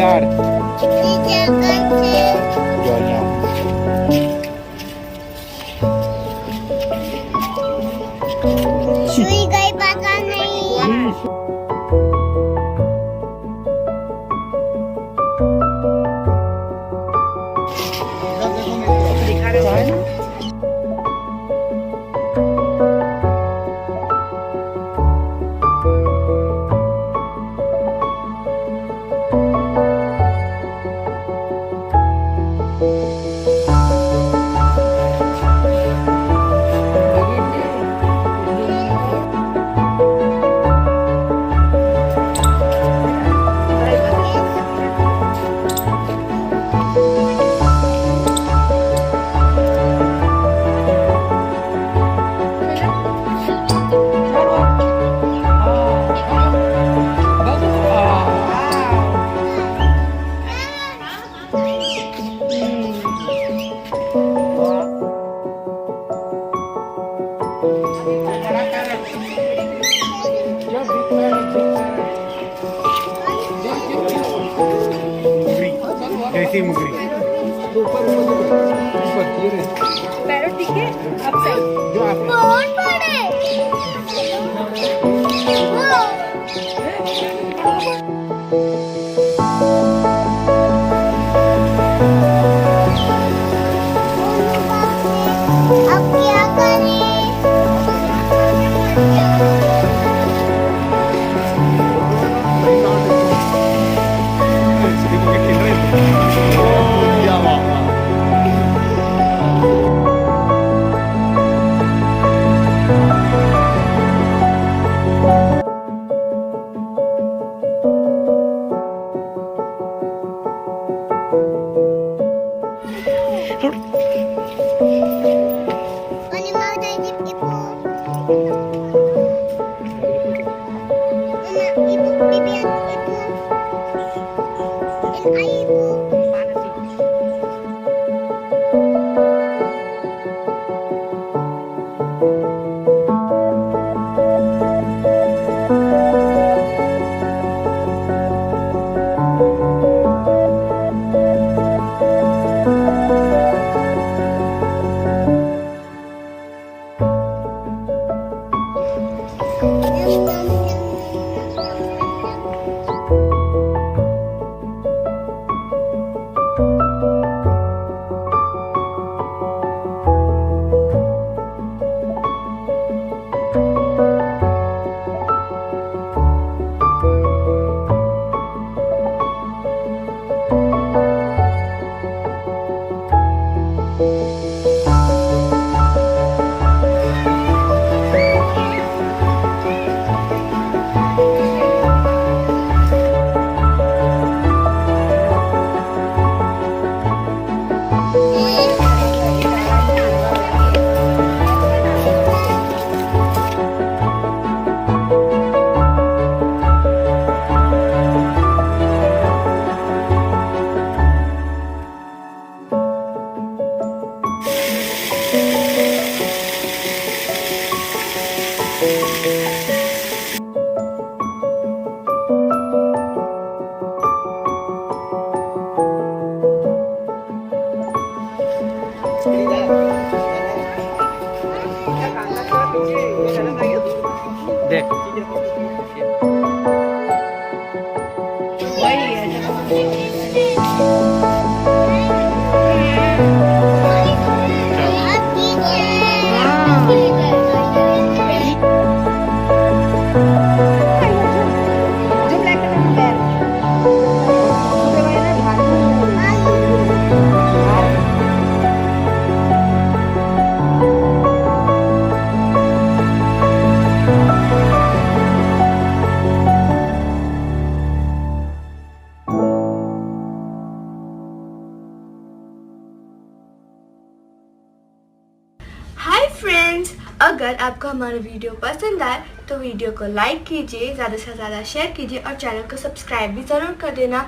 झाड सुई गई पता नहीं। दिखा रहे हो ना? कैसी मुगरी पैरोट दिखे अब सही जो आप कौन पड़े? अब क्या करें? Ano mau jadi ibu? Mama, ibu bibian ibu. Dan ayah ibu. देख हाय फ्रेंड्स, अगर आपको हमारा वीडियो पसंद आए तो वीडियो को लाइक कीजिए, ज़्यादा से ज़्यादा शेयर कीजिए और चैनल को सब्सक्राइब भी ज़रूर कर देना।